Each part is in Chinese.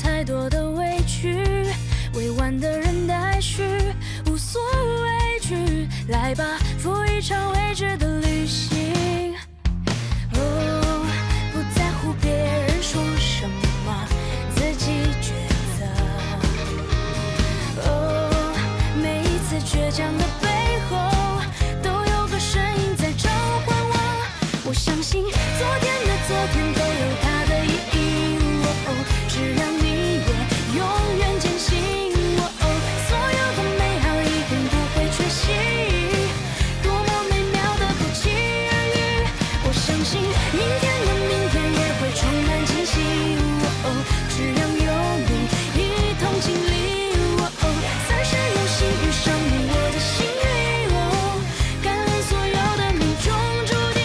太多的委屈，委婉的人待续，无所畏惧，来吧，赴一场未知的旅行。哦，不在乎别人说什么，自己抉择。哦，每一次倔强的背后，都有个声音在召唤我。我相信昨天的昨天都有它的意义。只让你也永远坚信，所有的美好一定不会缺席，多么美妙的不期而遇。我相信明天的明天也会充满惊喜，只让有你一同经历。三生有幸遇上你，我的幸运，感恩所有的命中注定。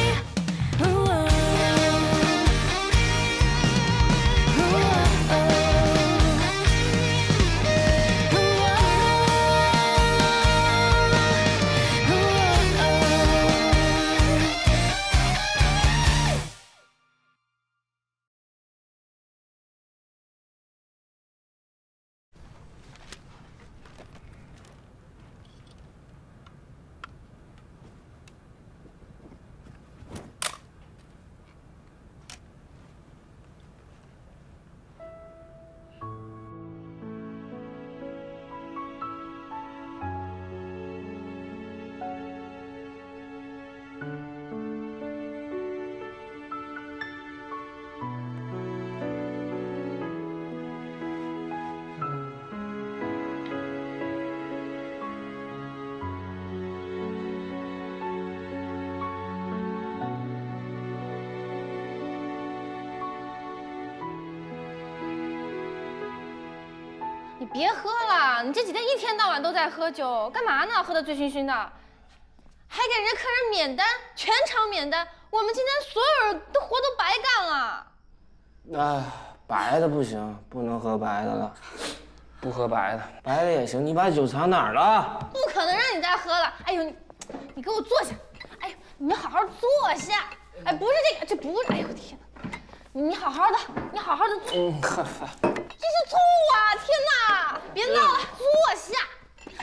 你别喝了，你这几天一天到晚都在喝酒，干嘛呢？喝得醉醺醺的，还给人家客人免单，全场免单。我们今天所有人的活都白干了。哎，白的不行，不能喝白的了，不喝白的，白的也行。你把酒藏哪儿了？不可能让你再喝了。哎呦，你给我坐下。哎呦，你好好坐下。哎，不是这个，这不是。哎呦天哪，你好好的，你好好的坐。这是醋啊！天哪，别闹了，坐下。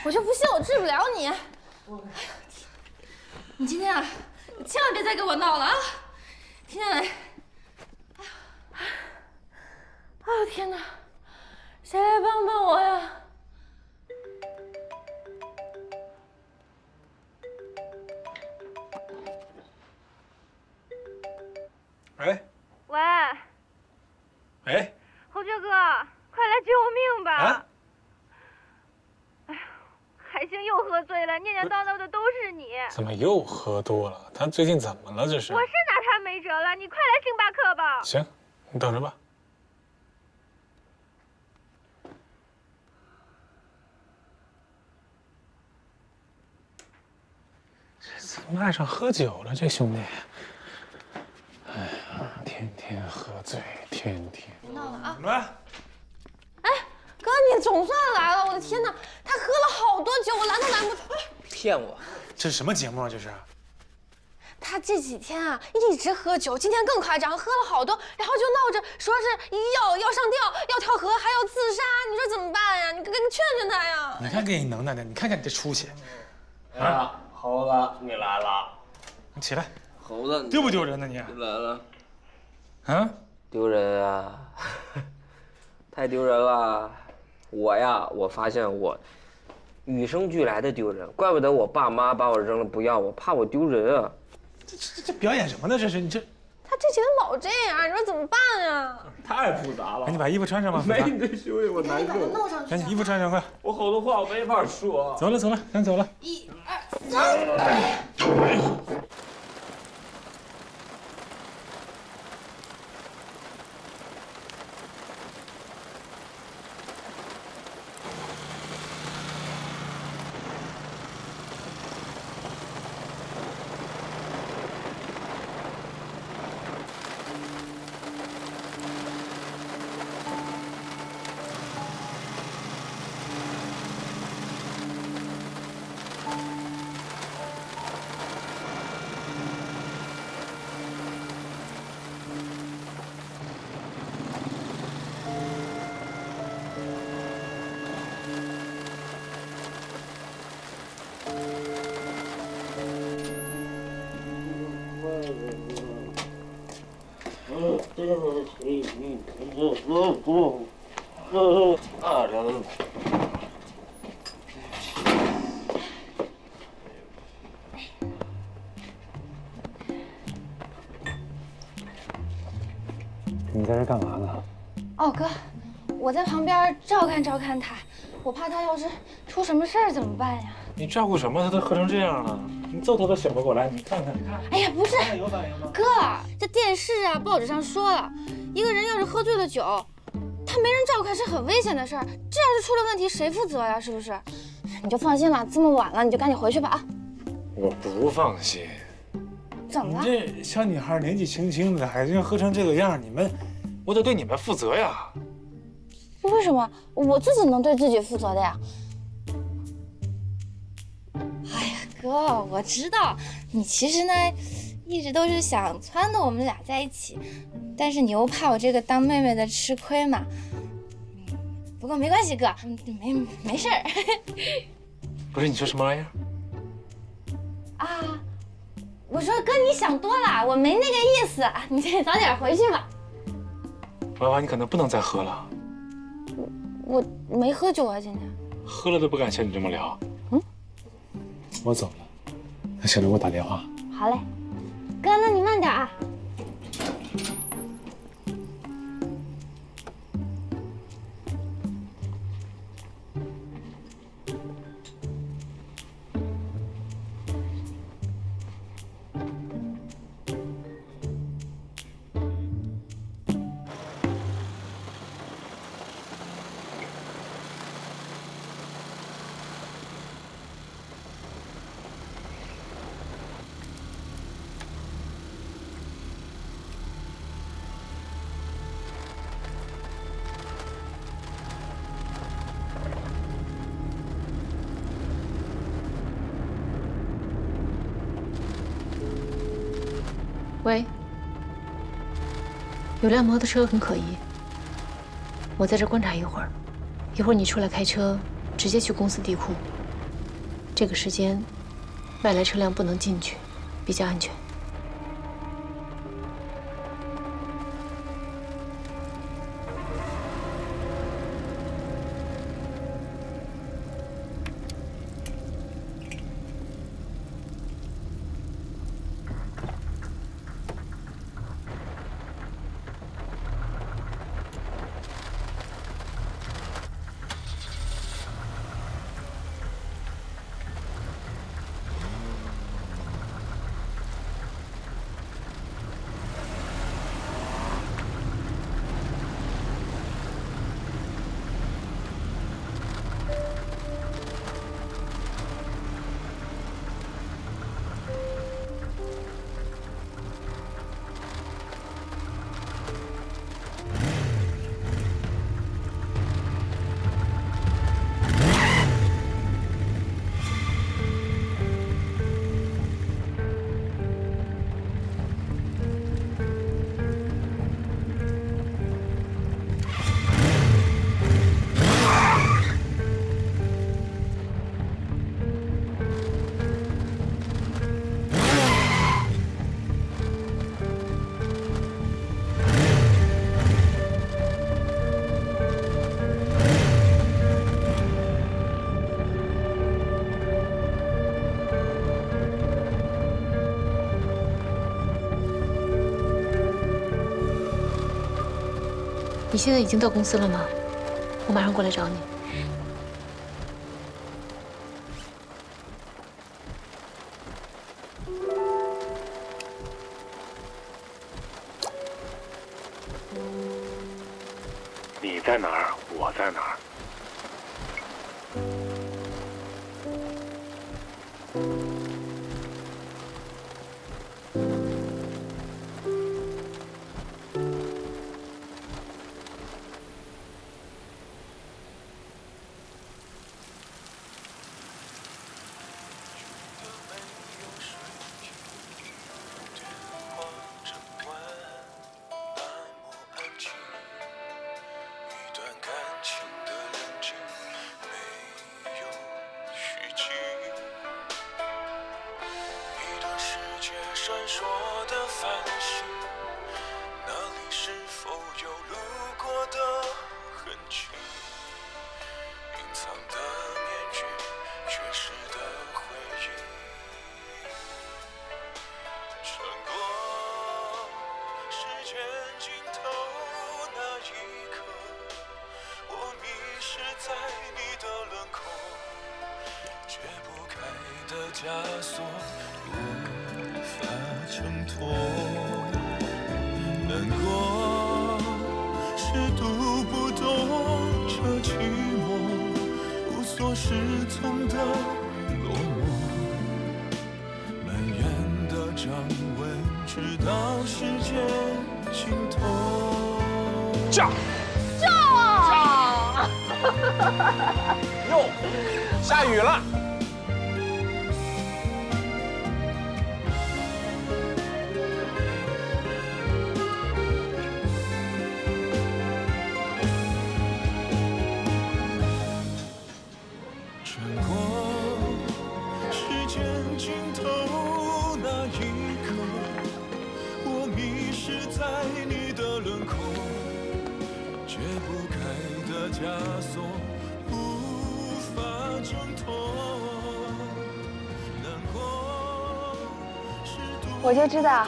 我就不信我治不了你。哎呦天，你今天啊，千万别再跟我闹了啊！听见没？哎呦天哪，谁来帮帮我呀？喂。喂。喂。侯爵哥，快来救命吧！啊！哎呀，海星又喝醉了，念念叨叨的都是你。怎么又喝多了？他最近怎么了？这是？我是拿他没辙了，你快来星巴克吧。行，你等着吧。这怎么爱上喝酒了？这兄弟，哎呀，天天喝醉，天天。别闹了啊！怎么了？哎，哥，你总算来了！我的天哪，他喝了好多酒，我拦都拦不住。骗我！这是什么节目啊？这是？他这几天啊一直喝酒，今天更夸张，喝了好多，然后就闹着说是要上吊，要跳河，还要自杀。你说怎么办呀？你劝劝他呀！你看给你能耐的，你看看你这出息。哎呀，猴子，你来了。你起来。猴子，丢不丢人呢你？来了。啊？丢人啊！太丢人了。我呀，我发现我与生俱来的丢人，怪不得我爸妈把我扔了不要我，怕我丢人啊。这表演什么呢？这是你这。他这几天老这样，你说怎么办呀？太复杂了。赶紧把衣服穿上吧。没你这兄弟我难受。弄上去。赶紧衣服穿上快。我好多话我没法说。走了，咱走了。1、2、3。你在这干嘛呢？哦，哥，我在旁边照看照看他，我怕他要是出什么事儿怎么办呀？你照顾什么？他都喝成这样了，你揍他都醒不过来。你看看，你看。哎呀，不是，有反应吗？哥，这电视啊、报纸上说了，一个人要是喝醉了酒，他没人照看是很危险的事儿。这要是出了问题，谁负责呀？是不是？你就放心吧，这么晚了，你就赶紧回去吧啊！我不放心。你怎么了？这小女孩年纪轻轻的，还喝成这个样，我得对你们负责呀。为什么？我自己能对自己负责的呀。哎呀，哥，我知道你其实呢，一直都是想撺掇我们俩在一起，但是你又怕我这个当妹妹的吃亏嘛。不过没关系，哥，没事儿。不是你说什么玩意儿？啊，我说哥，你想多了，我没那个意思，你早点回去吧。娃娃，你可能不能再喝了。我没喝酒啊，今天。喝了都不敢像你这么聊。我走了，那小刘给我打电话。好嘞，哥，那你慢点啊。喂，有辆摩托车很可疑，我在这观察一会儿，一会儿你出来开车，直接去公司地库。这个时间，外来车辆不能进去，比较安全。你现在已经到公司了吗？我马上过来找你。你在哪儿？我在哪儿？感情的闪烁的繁星，那里是否有路过的痕迹？隐藏的面具，缺失的回忆。穿过时间尽头那一刻，我迷失在你的轮廓，解不开的枷锁，无法挣脱。难过是读不懂这寂寞，无所适从的落寞，蔓延的掌纹，直到时间尽头。驾！哟，下雨了。穿过时间尽头那一刻，我迷失在你的轮廓，解不开的枷锁，无法挣脱。难过是独我就知道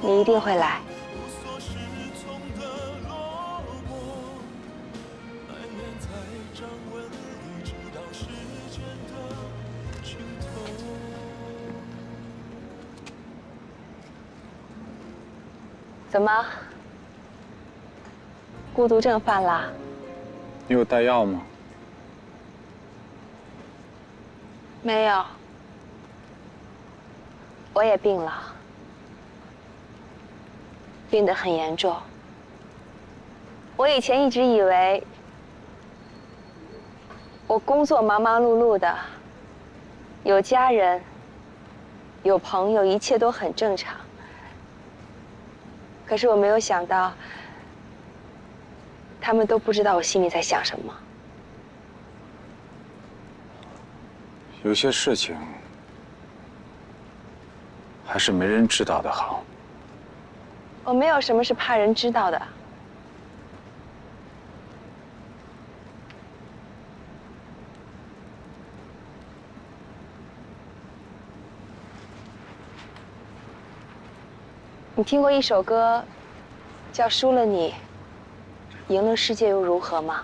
你一定会来。无所适从的落寞，蔓延在掌纹里，直到时间的尽头。怎么，孤独症犯了？你有带药吗？没有，我也病了，病得很严重。我以前一直以为我工作忙忙碌碌的，有家人，有朋友，一切都很正常。可是我没有想到，他们都不知道我心里在想什么。有些事情还是没人知道的好。我没有什么是怕人知道的。你听过一首歌，叫《输了你，赢了世界又如何》吗？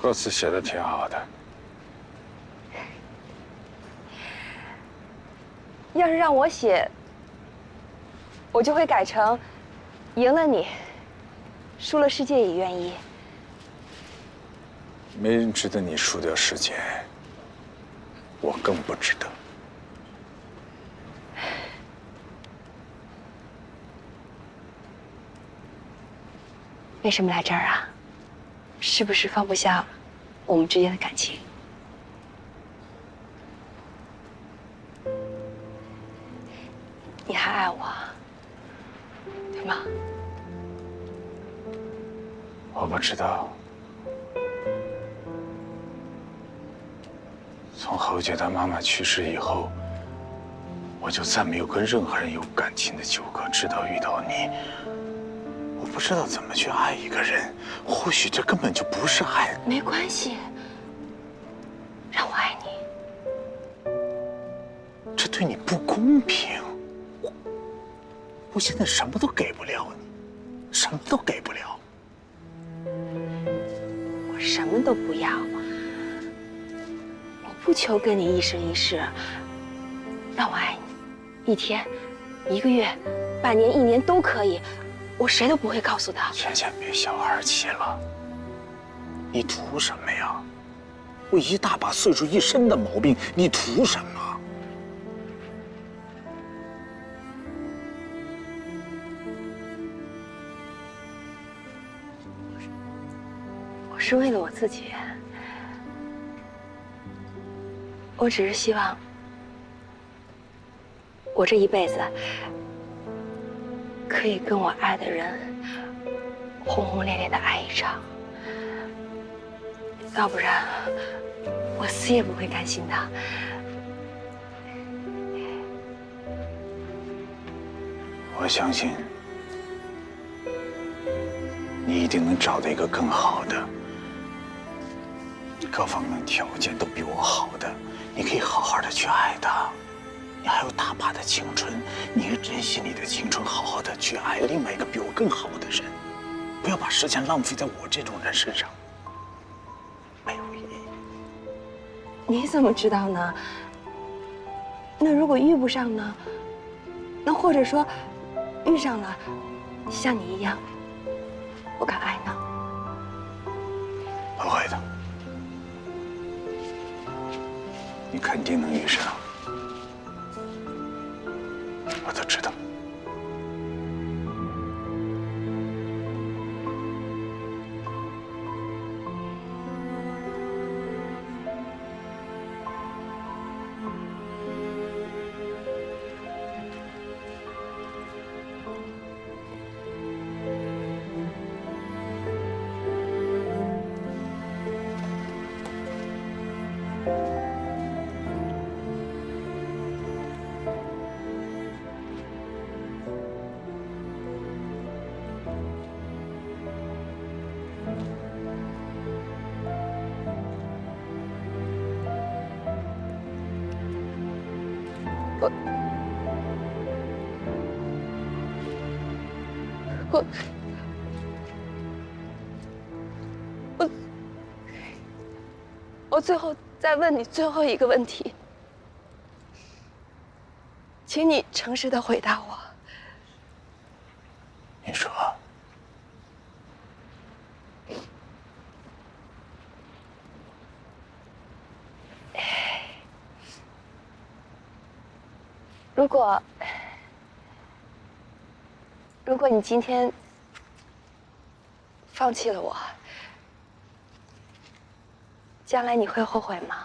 歌词写的挺好的。要是让我写，我就会改成“赢了你，输了世界也愿意”。没人值得你输掉世界，我更不值得。为什么来这儿啊？是不是放不下我们之间的感情？你还爱我，对吗？我不知道。从侯姐她妈妈去世以后，我就再没有跟任何人有感情的纠葛，直到遇到你。我不知道怎么去爱一个人，或许这根本就不是爱。没关系，让我爱你。这对你不公平。我现在什么都给不了你，什么都给不了。我什么都不要，我不求跟你一生一世，让我爱你，1天、1个月、半年、1年都可以，我谁都不会告诉他。倩倩，别小孩气了。你图什么呀？我一大把岁数，一身的毛病，你图什么？我是为了我自己，我只是希望我这一辈子可以跟我爱的人轰轰烈烈的爱一场，要不然我死也不会甘心的。我相信你一定能找到一个更好的，各方面条件都比我好的，你可以好好的去爱他。你还有大把的青春，你应该珍惜你的青春，好好的去爱另外一个比我更好的人，不要把时间浪费在我这种人身上，没有意义。你怎么知道呢？那如果遇不上呢？那或者说，遇上了，像你一样，不敢爱呢？不会的，你肯定能遇上，我都知道。我最后再问你最后一个问题，请你诚实的回答我。你说，如果你今天放弃了我，将来你会后悔吗？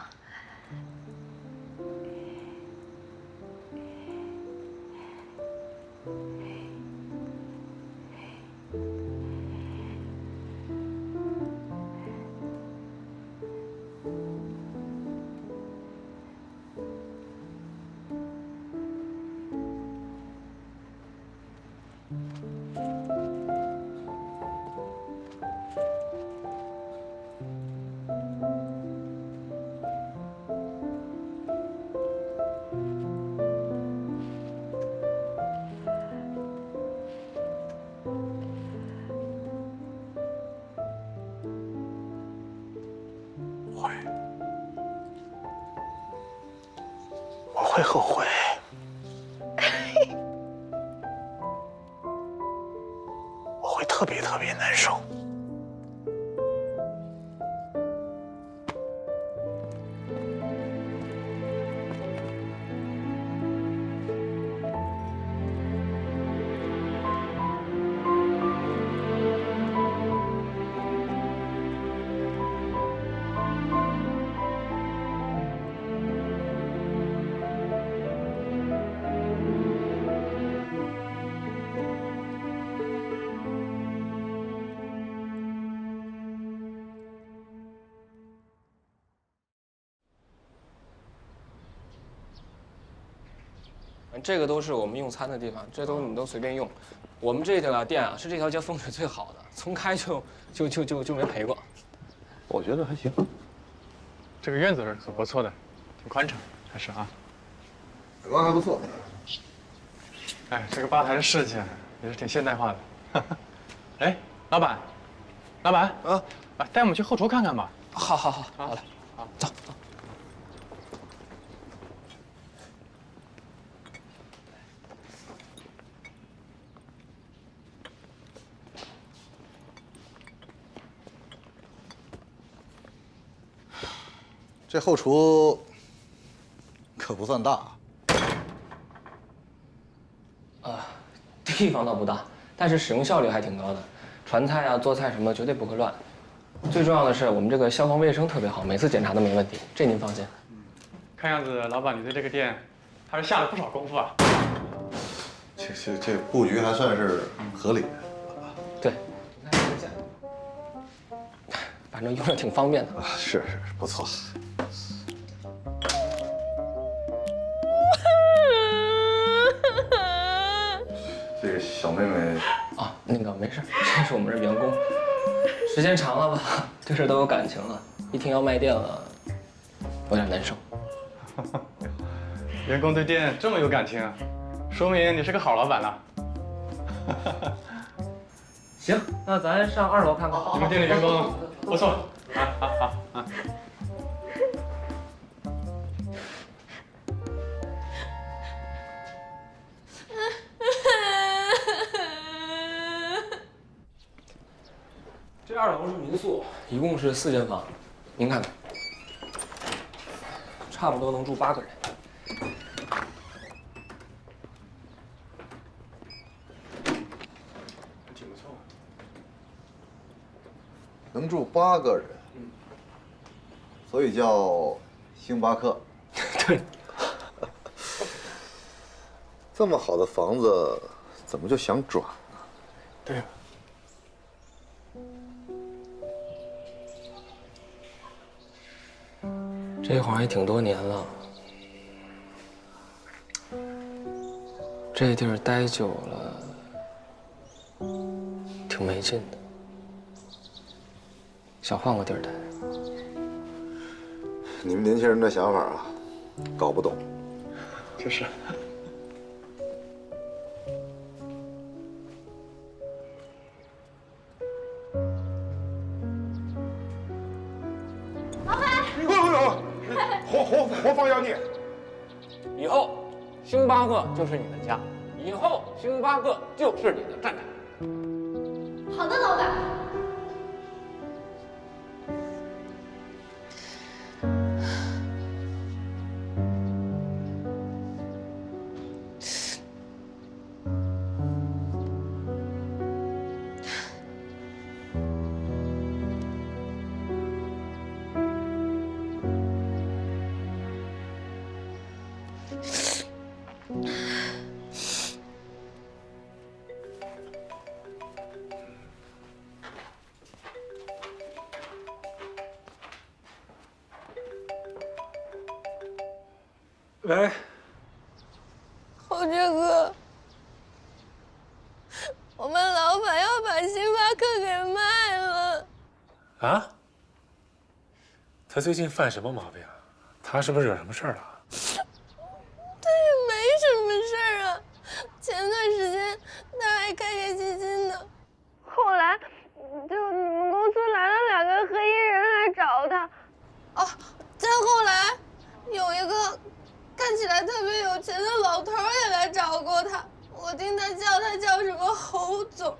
会，我会后悔。我会特别特别难受。这个都是我们用餐的地方，这都你都随便用。我们这条店啊，是这条街风水最好的，从开就没赔过。我觉得还行。这个院子是很不错的，挺宽敞，还是啊。阳光还不错。哎，这个吧台的设计啊，也是挺现代化的。哎，老板，老板啊，带我们去后厨看看吧。好嘞，好，走。这后厨可不算大。地方倒不大，但是使用效率还挺高的，传菜啊、做菜什么绝对不会乱。最重要的是，我们这个消防卫生特别好，每次检查都没问题，这您放心。看样子老板你对这个店还是下了不少功夫啊。这布局还算是合理的。对，你看这个架，反正用着挺方便的。是不错。这个小妹妹啊，那个没事，这是我们这员工，时间长了吧，对这都有感情了。一听要卖店了，有点难受。员工对店这么有感情，说明你是个好老板了。行，那咱上2楼看看。你们店里员工不错，好。这2楼是民宿，一共是4间房，您看看，差不多能住8个人。挺不错。能住8个人，所以叫星巴克。对。这么好的房子，怎么就想转呢？对。这行也挺多年了，这地儿待久了，挺没劲的，想换个地儿待。你们年轻人的想法啊，搞不懂。就是。活放妖孽！以后，星巴克就是你的家，以后星巴克就是你的站台。好的，老板。喂，侯爵哥，我们老板要把星巴克给卖了。啊？他最近犯什么毛病啊？他是不是惹什么事儿了？他也没什么事儿啊，前段时间他还开开心心的，后来就你们公司来了2个黑衣人来找他，啊，再后来有一个看起来特别有钱的老头也来找过他，我听他叫什么侯总。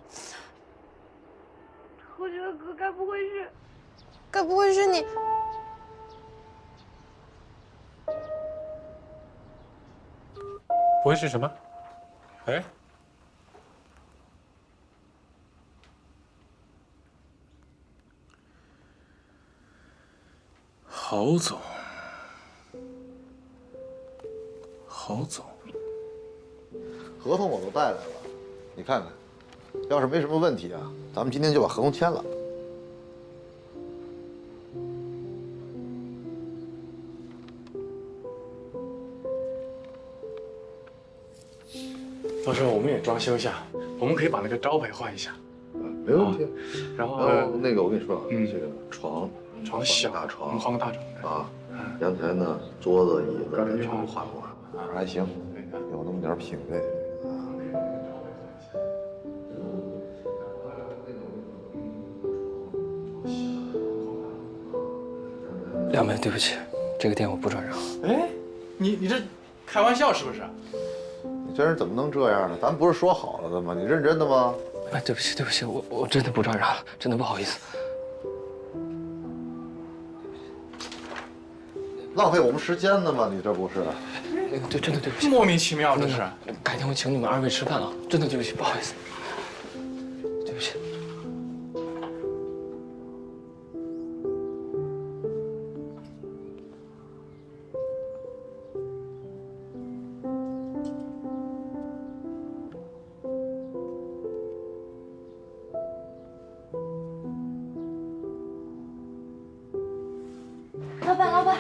侯爵哥，该不会是你？不会是什么？哎，侯总。侯总，合同我都带来了，你看看，要是没什么问题啊，咱们今天就把合同签了。到时候我们也装修一下，我们可以把那个招牌换一下。没问题。然后那个我跟你说啊，这个床小，大床，我们换个大床啊。阳台呢，桌子椅子全部换过，还行，有那么点品味。2妹，对不起，这个店我不转让。哎，你这开玩笑是不是？你这人怎么能这样呢？咱不是说好了的吗？你认真的吗？哎，对不起，我真的不转让了，真的不好意思。浪费我们时间呢吗？你这不是？那个，真的对不起。莫名其妙这是。改天我请你们2位吃饭啊！真的对不起，不好意思，对不起。老板，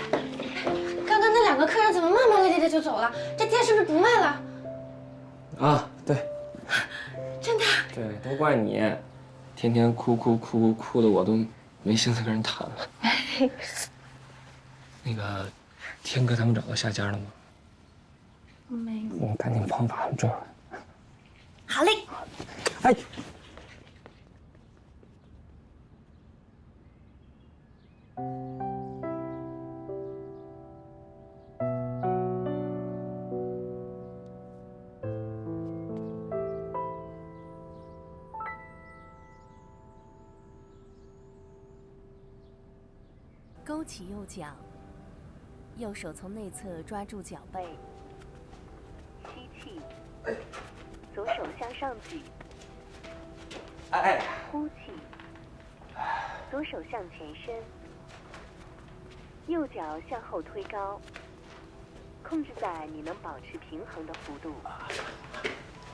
刚刚那2个客人怎么骂骂咧咧的就走了？这店是不是不卖了？啊，对。真的？对，都怪你，天天哭的我都没心思跟人谈了。那个，天哥他们找到下家了吗？没有。我赶紧帮把他们追回来。好嘞。哎。勾起右脚，右手从内侧抓住脚背，吸气，左手向上举，呼气，左手向前伸，右脚向后推高，控制在你能保持平衡的幅度，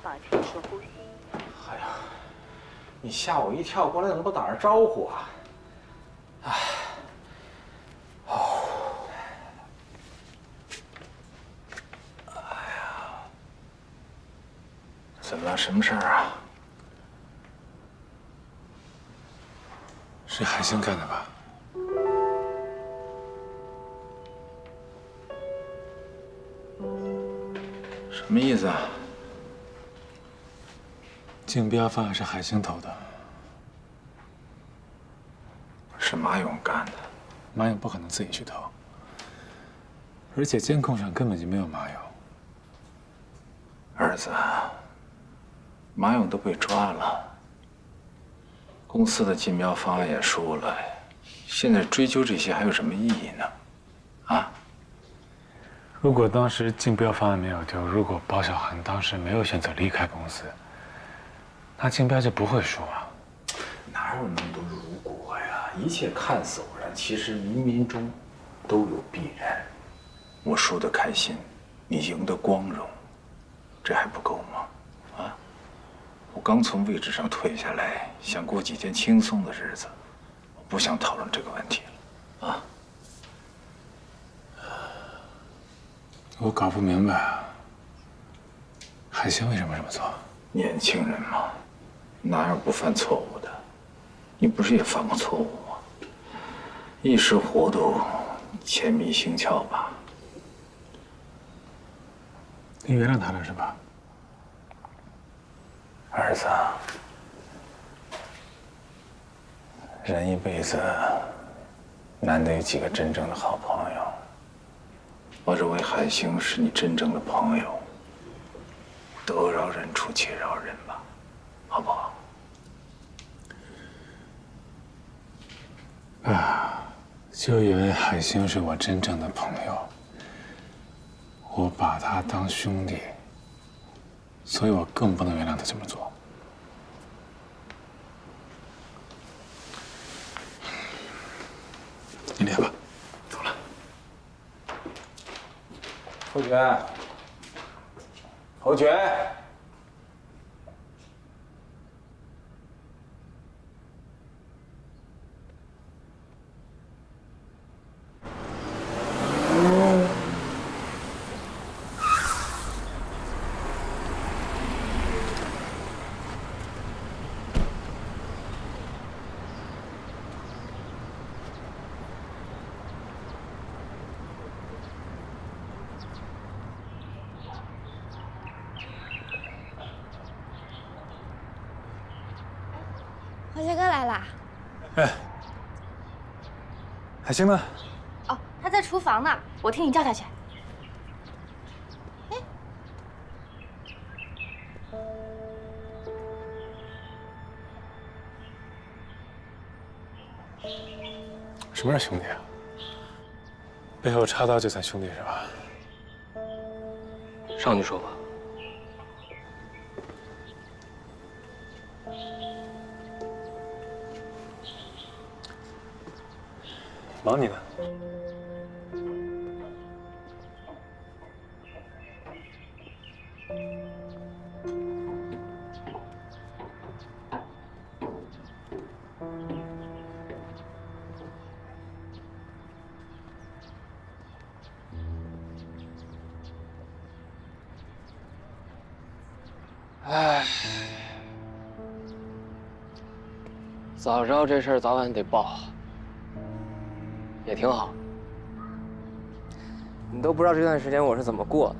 保持一个呼吸。哎呀，你吓我一跳，过来怎么不打声招呼啊？怎么了？什么事儿啊？是海星干的吧？什么意思啊？竞标方案是海星投的，是马勇干的。马勇不可能自己去投，而且监控上根本就没有马勇。儿子，马勇都被抓了，公司的竞标方案也输了，现在追究这些还有什么意义呢？啊？如果当时竞标方案没有丢，如果包小涵当时没有选择离开公司，那竞标就不会输啊。哪有那么多如果呀？一切看似偶然，其实冥冥中都有必然。我输得开心，你赢得光荣，这还不够吗？啊！我刚从位置上退下来，想过几天轻松的日子，我不想讨论这个问题了，啊！我搞不明白，海星为什么这么做？年轻人嘛，哪有不犯错误的？你不是也犯过错误吗？一时糊涂，财迷心窍吧。你原谅他了是吧？儿子，人一辈子难得有几个真正的好朋友。我认为海星是你真正的朋友，得饶人处且饶人吧，好不好？就因为海星是我真正的朋友，我把他当兄弟，所以我更不能原谅他这么做。你练吧，走了。侯爵，侯爵。黄杰哥来啦！哎，海星呢？哦，他在厨房呢，我替你叫他去。哎，什么是兄弟啊？背后插刀就算兄弟是吧？上去说吧。忙你呢。哎，早知道这事儿早晚得报，也挺好。你都不知道这段时间我是怎么过的。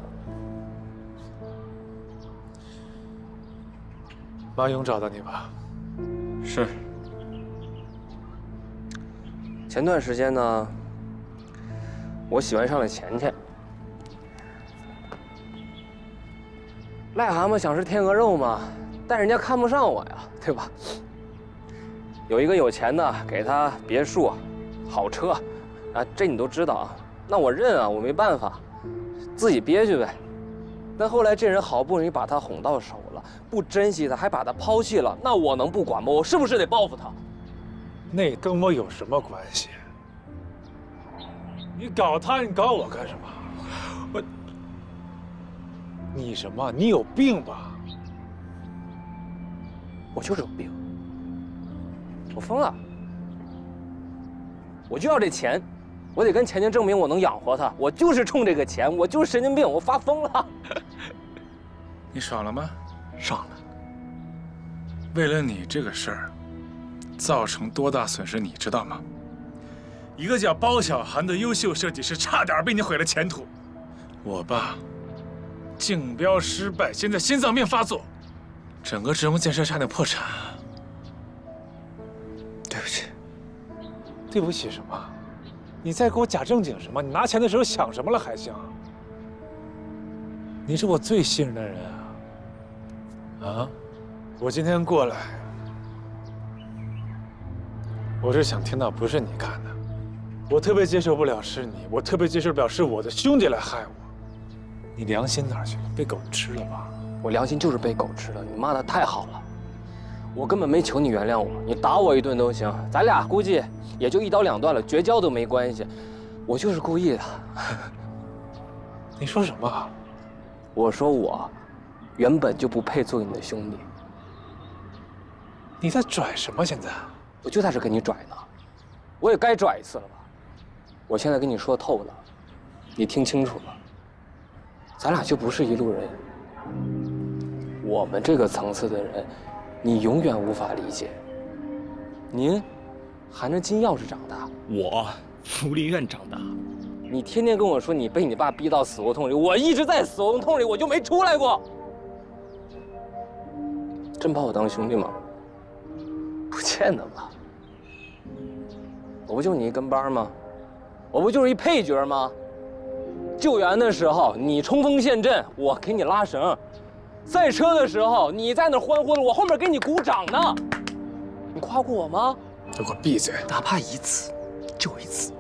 马勇找到你吧？是。前段时间呢，我喜欢上了钱钱。癞蛤蟆想吃天鹅肉嘛，但人家看不上我呀，对吧？有一个有钱的给他别墅、好车，啊，这你都知道啊。那我认啊，我没办法，自己憋屈呗。但后来这人好不容易把他哄到手了，不珍惜他，还把他抛弃了，那我能不管吗？我是不是得报复他？那跟我有什么关系？你搞他，你搞我干什么？你什么？你有病吧？我就是有病，我疯了，我就要这钱，我得跟钱钱证明我能养活他，我就是冲这个钱，我就是神经病，我发疯了。你爽了吗？爽了。为了你这个事儿，造成多大损失，你知道吗？一个叫包小涵的优秀设计师，差点被你毁了前途。我爸竞标失败，现在心脏病发作，整个职工建设差点破产。对不起。对不起什么？你在给我假正经什么？你拿钱的时候想什么了还行？你是我最信任的人啊！啊，我今天过来，我是想听到不是你干的。我特别接受不了是你，我特别接受不了是我的兄弟来害我。你良心哪儿去了？被狗吃了吧？我良心就是被狗吃的，你骂的太好了。我根本没求你原谅我，你打我一顿都行，咱俩估计也就一刀两断了，绝交都没关系。我就是故意的。你说什么？我说我原本就不配做你的兄弟。你在拽什么？现在？我就在这跟你拽呢，我也该拽一次了吧？我现在跟你说透了，你听清楚了，咱俩就不是一路人。我们这个层次的人，你永远无法理解。您含着金钥匙长大，我福利院长大。你天天跟我说你被你爸逼到死胡同里，我一直在死胡同里，我就没出来过。真把我当兄弟吗？不见得吧。我不就你一跟班吗？我不就是一配角吗？救援的时候你冲锋陷阵，我给你拉绳；赛车的时候你在那欢呼了，我后面给你鼓掌呢。你夸过我吗？都给我闭嘴！哪怕一次，就一次。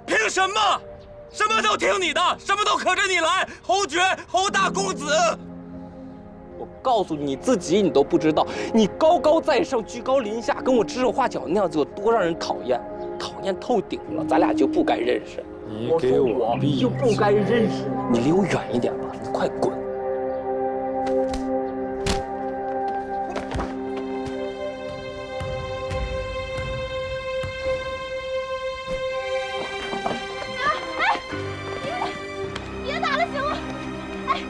凭什么？什么都听你的，什么都可着你来，侯爵、侯大公子。我告诉你自己，你都不知道，你高高在上，居高临下，跟我指手画脚那样子有多让人讨厌，讨厌透顶了。咱俩就不该认识。你给我闭嘴！就不该认识你，离我远一点吧，你快滚！别打了，行吗？哎。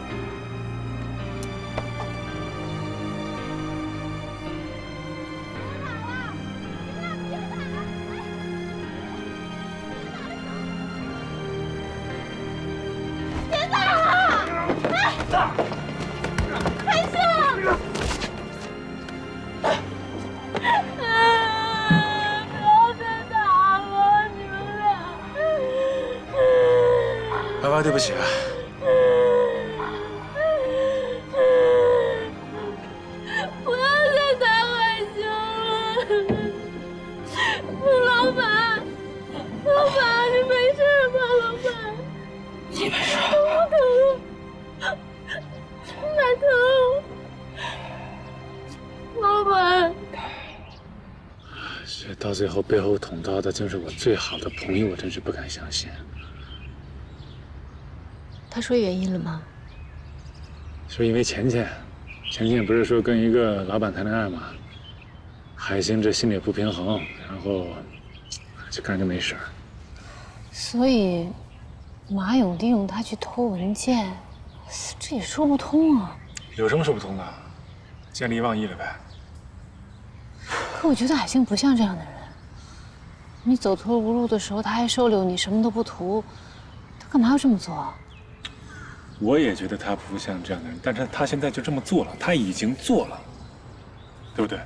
爸爸，对不起啊。不要再打海星了，老板，老板，你没事吧，老板？你没事。我疼，哪疼？老板。这到最后背后捅刀的竟是我最好的朋友，我真是不敢相信。他说原因了吗？是因为钱钱不是说跟一个老板谈恋爱吗？海星这心里不平衡，然后就干个没事儿。所以马勇利用他去偷文件，这也说不通啊。有什么说不通的？见利忘义了呗。可我觉得海清不像这样的人。你走投无路的时候，他还收留你，什么都不图，他干嘛要这么做啊？我也觉得他不像这样的人，但是他现在就这么做了，他已经做了，对不对？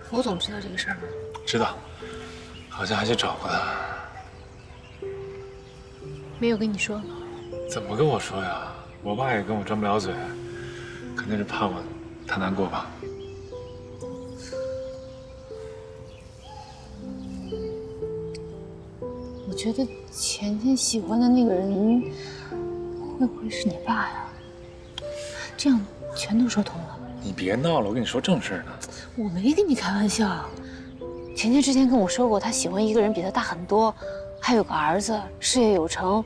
罗总知道这个事儿吗？知道，好像还去找过他。没有跟你说？怎么跟我说呀？我爸也跟我张不了嘴，肯定是怕他难过吧。我觉得钱钱喜欢的那个人，会不会是你爸呀？这样全都说通了。你别闹了，我跟你说正事呢。我没跟你开玩笑。钱钱之前跟我说过，他喜欢一个人比他大很多，还有个儿子，事业有成。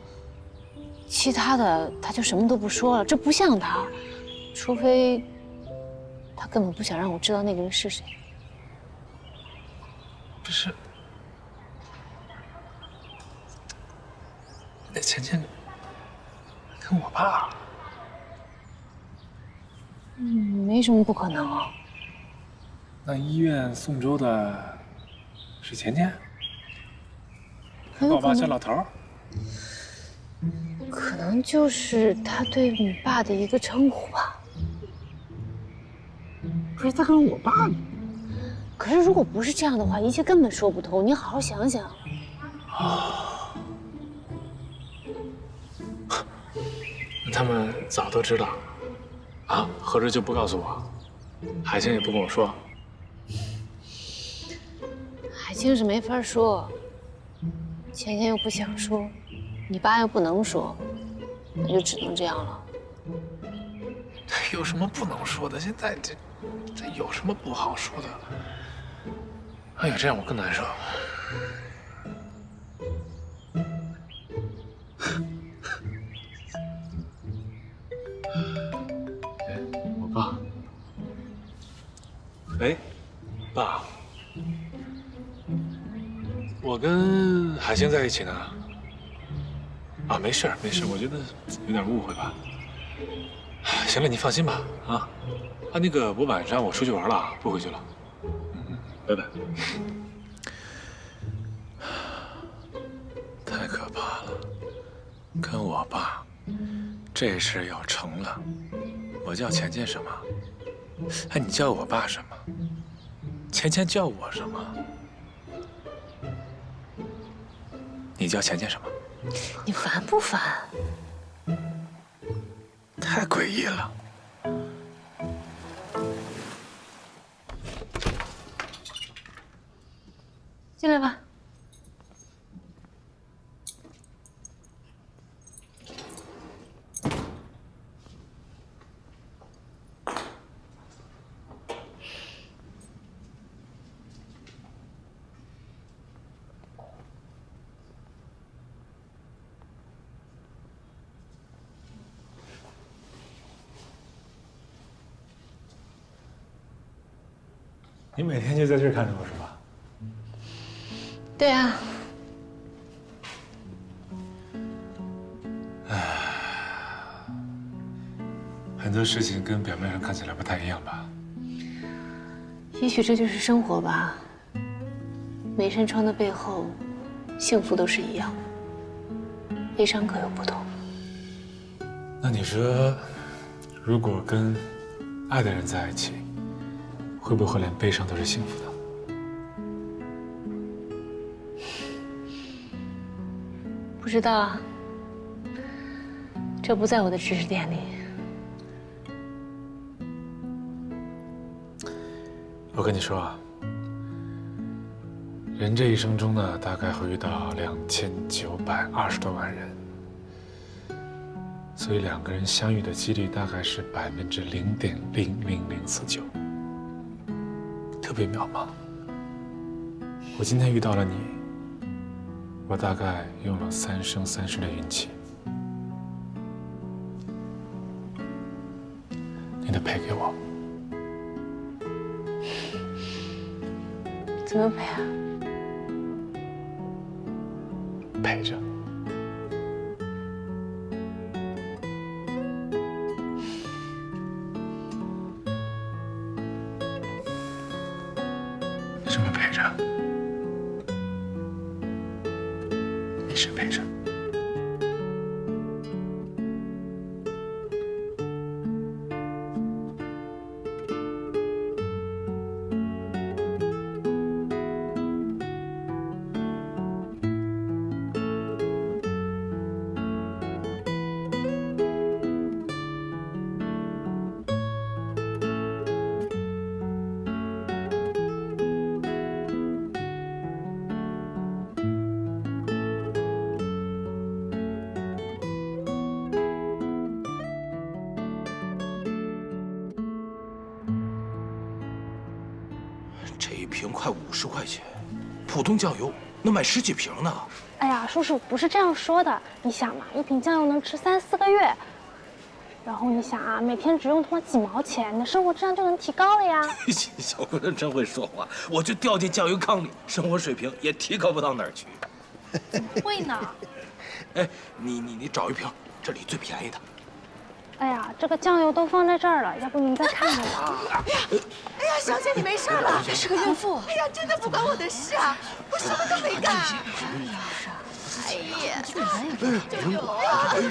其他的他就什么都不说了，这不像他，除非他根本不想让我知道那个人是谁。不是，那钱钱跟我爸，没什么不可能啊。那医院送粥的是钱钱，我爸小老头儿。可能就是他对你爸的一个称呼吧。不是他跟我爸呢？可是如果不是这样的话，一切根本说不通。你好好想想。那他们早都知道，啊？合着就不告诉我？海清也不跟我说？海清是没法说，钱钱又不想说。你爸又不能说，那就只能这样了。有什么不能说的？现在这有什么不好说的？哎呀，这样我更难受。我爸，喂，爸，我跟海清在一起呢。啊，没事没事，我觉得有点误会吧。行了，你放心吧，啊，那个我晚上我出去玩了，不回去了。拜拜。太可怕了，跟我爸，这事要成了，我叫钱钱什么？哎，你叫我爸什么？钱钱叫我什么？你叫钱钱什么？你烦不烦？太诡异了。进来吧。你每天就在这儿看着我是吧？对啊。很多事情跟表面上看起来不太一样吧？也许这就是生活吧。每扇窗的背后，幸福都是一样的，悲伤各有不同。那你说，如果跟爱的人在一起，会不会连悲伤都是幸福的？不知道啊，这不在我的知识点里。我跟你说啊，人这一生中呢，大概会遇到2920多万人，所以两个人相遇的几率大概是0.00049%，特别渺茫。我今天遇到了你，我大概用了3生3世的运气，你得赔给我。怎么赔啊？陪着。没事没事。这一瓶快50块钱，普通酱油能买10几瓶呢。哎呀，叔叔不是这样说的。你想嘛，一瓶酱油能吃3、4个月。然后你想啊，每天只用他妈几毛钱，你的生活质量就能提高了呀。小姑娘真会说话，我就掉进酱油缸里，生活水平也提高不到哪儿去。怎么会呢？哎，你找一瓶，这里最便宜的。哎呀，这个酱油都放在这儿了，要不您再看看吧。哎呀，小姐你没事吧？这是个孕妇。哎呀，真的不关我的事啊，我什么都没干。哎呀，救救我！不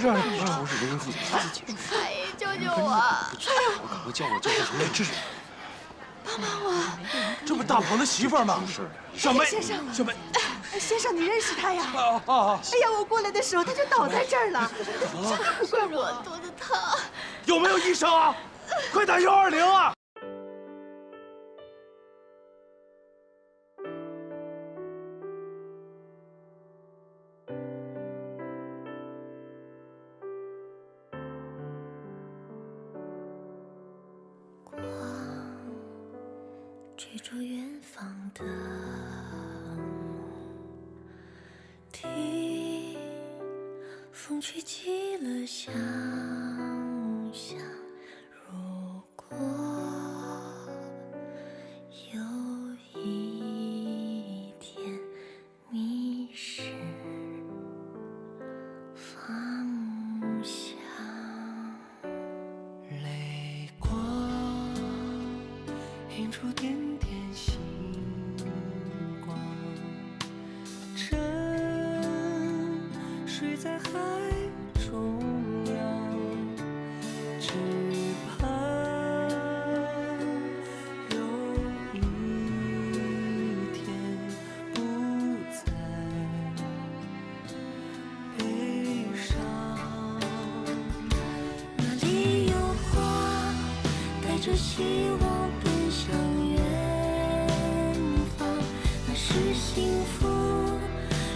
是人妇哎呀，救救我！哎呦，我叫救护车。这是帮帮我！这不大鹏的媳妇儿吗？小梅，先生，小梅，先生你认识她呀？啊！哎呀，我过来的时候她就倒在这儿了，真的不怪我，肚子疼。有没有医生啊？快打120啊！追逐远方的梦，听风吹起了想象。如果有一天迷失方向，泪光映出点点星光，沉睡在海中央，只盼有一天不再悲伤。那里有花，带着希望奔向远方，那是幸福，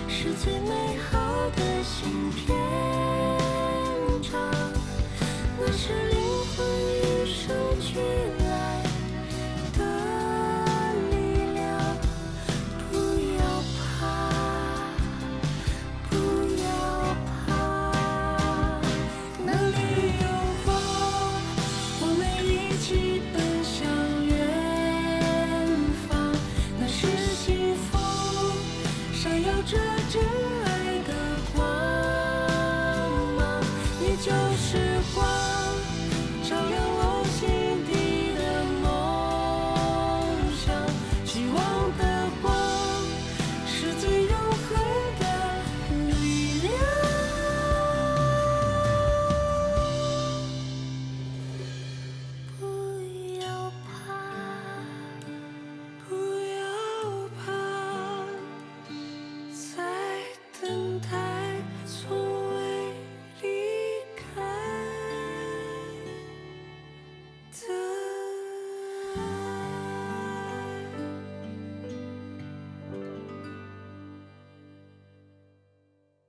是最美好的新篇章，那是